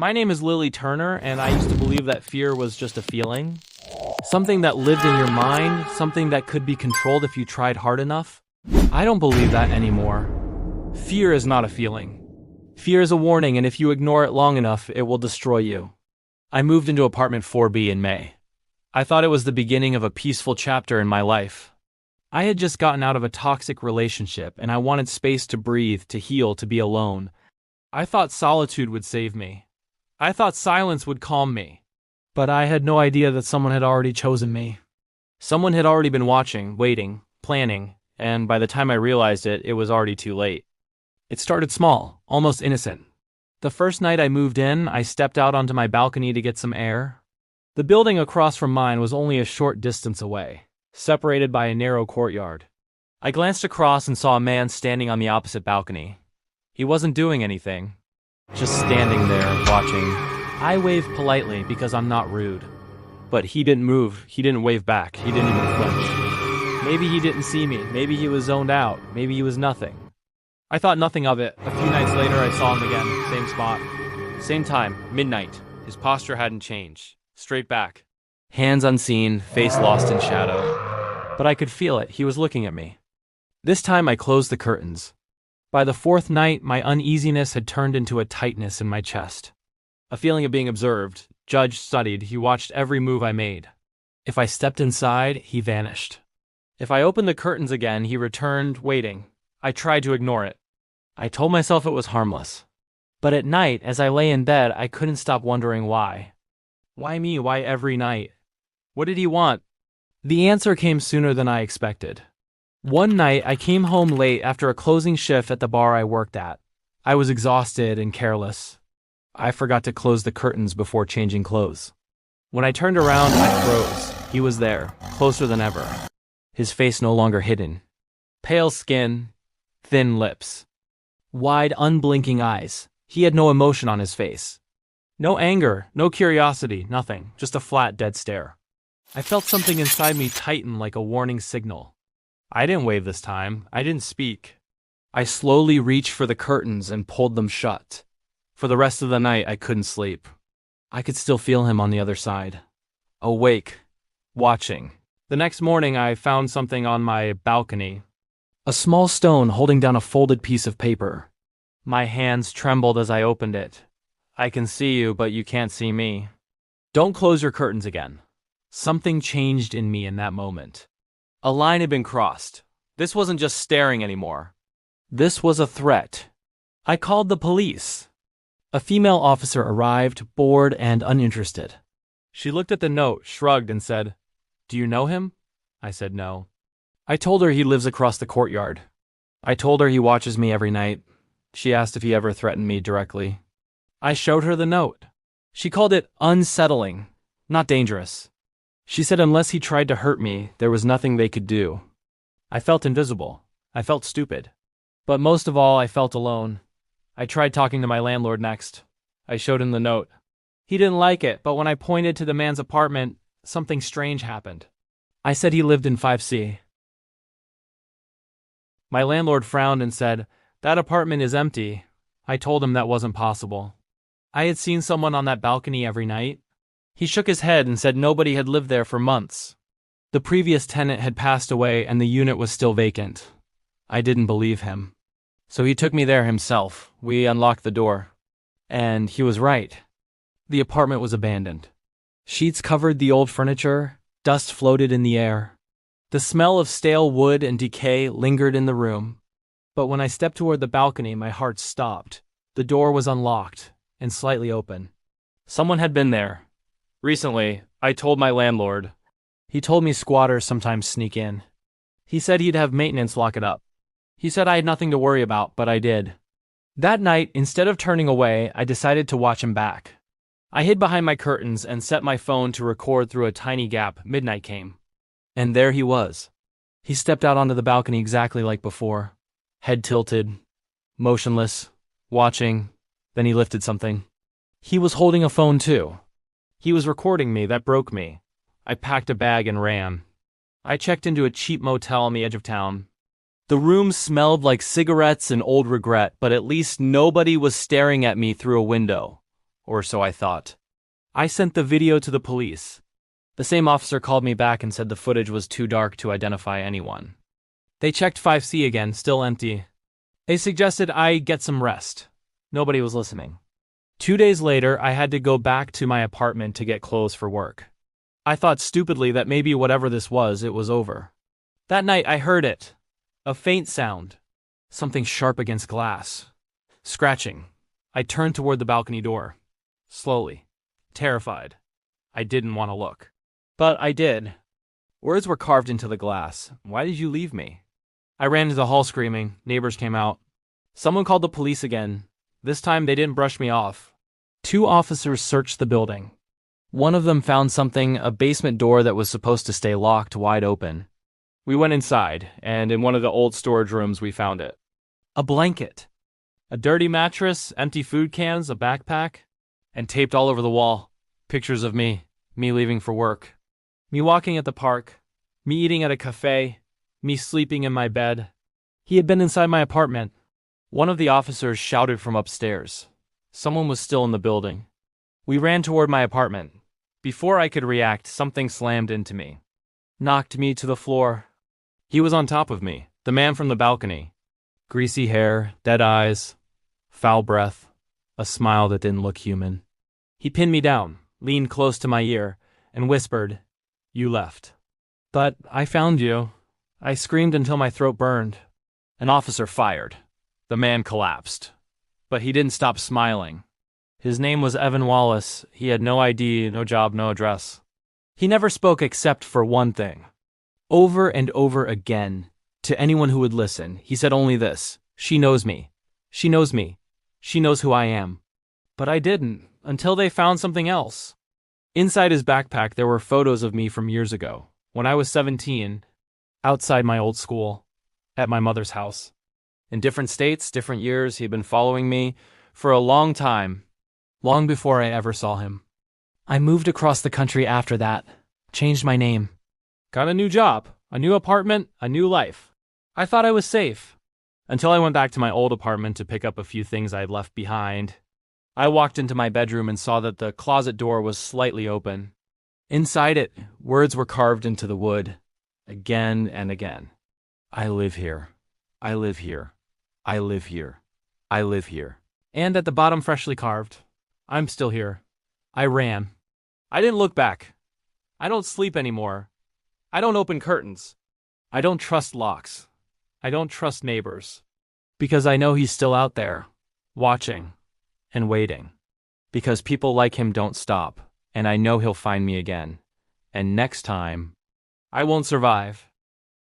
My name is Lily Turner, and I used to believe that fear was just a feeling. Something that lived in your mind, something that could be controlled if you tried hard enough. I don't believe that anymore. Fear is not a feeling. Fear is a warning, and if you ignore it long enough, it will destroy you. I moved into apartment 4B in May. I thought it was the beginning of a peaceful chapter in my life. I had just gotten out of a toxic relationship, and I wanted space to breathe, to heal, to be alone. I thought solitude would save me. I thought silence would calm me. But I had no idea that someone had already chosen me. Someone had already been watching, waiting, planning, and by the time I realized it, it was already too late. It started small, almost innocent. The first night I moved in, I stepped out onto my balcony to get some air. The building across from mine was only a short distance away, separated by a narrow courtyard. I glanced across and saw a man standing on the opposite balcony. He wasn't doing anything, just standing there, watching. I waved politely because I'm not rude. But he didn't move, he didn't wave back, he didn't even flinch. Maybe he didn't see me, maybe he was zoned out, maybe he was nothing. I thought nothing of it. A few nights later I saw him again, same spot. Same time, midnight. His posture hadn't changed. Straight back. Hands unseen, face lost in shadow. But I could feel it, he was looking at me. This time I closed the curtains. By the fourth night, my uneasiness had turned into a tightness in my chest. A feeling of being observed, judged, studied. He watched every move I made. If I stepped inside, he vanished. If I opened the curtains again, he returned, waiting. I tried to ignore it. I told myself it was harmless. But at night, as I lay in bed, I couldn't stop wondering why. Why me? Why every night? What did he want? The answer came sooner than I expected. One night, I came home late after a closing shift at the bar I worked at. I was exhausted and careless. I forgot to close the curtains before changing clothes. When I turned around, I froze. He was there, closer than ever. His face no longer hidden. Pale skin, thin lips. Wide, unblinking eyes. He had no emotion on his face. No anger, no curiosity, nothing. Just a flat, dead stare. I felt something inside me tighten like a warning signal. I didn't wave this time. I didn't speak. I slowly reached for the curtains and pulled them shut. For the rest of the night, I couldn't sleep. I could still feel him on the other side. Awake. Watching. The next morning, I found something on my balcony. A small stone holding down a folded piece of paper. My hands trembled as I opened it. I can see you, but you can't see me. Don't close your curtains again. Something changed in me in that moment. A line had been crossed. This wasn't just staring anymore. This was a threat. I called the police. A female officer arrived, bored and uninterested. She looked at the note, shrugged, and said, "Do you know him?" I said no. I told her he lives across the courtyard. I told her he watches me every night. She asked if he ever threatened me directly. I showed her the note. She called it unsettling, not dangerous. She said unless he tried to hurt me, there was nothing they could do. I felt invisible. I felt stupid. But most of all, I felt alone. I tried talking to my landlord next. I showed him the note. He didn't like it, but when I pointed to the man's apartment, something strange happened. I said he lived in 5C. My landlord frowned and said, "That apartment is empty." I told him that wasn't possible. I had seen someone on that balcony every night. He shook his head and said nobody had lived there for months. The previous tenant had passed away and the unit was still vacant. I didn't believe him. So he took me there himself. We unlocked the door. And he was right. The apartment was abandoned. Sheets covered the old furniture. Dust floated in the air. The smell of stale wood and decay lingered in the room. But when I stepped toward the balcony, my heart stopped. The door was unlocked and slightly open. Someone had been there. Recently, I told my landlord. He told me squatters sometimes sneak in. He said he'd have maintenance lock it up. He said I had nothing to worry about, but I did. That night, instead of turning away, I decided to watch him back. I hid behind my curtains and set my phone to record through a tiny gap. Midnight came. And there he was. He stepped out onto the balcony exactly like before. Head tilted, motionless, watching. Then he lifted something. He was holding a phone too. He was recording me. That broke me. I packed a bag and ran. I checked into a cheap motel on the edge of town. The room smelled like cigarettes and old regret, but at least nobody was staring at me through a window. Or so I thought. I sent the video to the police. The same officer called me back and said the footage was too dark to identify anyone. They checked 5C again, still empty. They suggested I get some rest. Nobody was listening. 2 days later, I had to go back to my apartment to get clothes for work. I thought stupidly that maybe whatever this was, it was over. That night I heard it. A faint sound. Something sharp against glass. Scratching. I turned toward the balcony door. Slowly. Terrified. I didn't want to look. But I did. Words were carved into the glass. Why did you leave me? I ran into the hall screaming. Neighbors came out. Someone called the police again. This time they didn't brush me off. 2 officers searched the building. One of them found something, a basement door that was supposed to stay locked, wide open. We went inside, and in one of the old storage rooms we found it. A blanket. A dirty mattress, empty food cans, a backpack, and taped all over the wall. Pictures of me leaving for work. Me walking at the park. Me eating at a cafe. Me sleeping in my bed. He had been inside my apartment. One of the officers shouted from upstairs. Someone was still in the building. We ran toward my apartment. Before I could react, something slammed into me. Knocked me to the floor. He was on top of me, the man from the balcony. Greasy hair, dead eyes, foul breath, a smile that didn't look human. He pinned me down, leaned close to my ear, and whispered, "You left." "But I found you." I screamed until my throat burned. An officer fired. The man collapsed. But he didn't stop smiling. His name was Evan Wallace. He had no ID, no job, no address. He never spoke except for one thing. Over and over again, to anyone who would listen, he said only this: "She knows me. She knows me. She knows who I am." But I didn't, until they found something else. Inside his backpack there were photos of me from years ago, when I was 17, outside my old school, at my mother's house. In different states, different years, he'd been following me for a long time, long before I ever saw him. I moved across the country after that, changed my name. Got a new job, a new apartment, a new life. I thought I was safe, until I went back to my old apartment to pick up a few things I had left behind. I walked into my bedroom and saw that the closet door was slightly open. Inside it, words were carved into the wood, again and again. I live here. I live here. I live here. I live here. And at the bottom, freshly carved, I'm still here. I ran. I didn't look back. I don't sleep anymore. I don't open curtains. I don't trust locks. I don't trust neighbors. Because I know he's still out there, watching and waiting. Because people like him don't stop, and I know he'll find me again. And next time, I won't survive.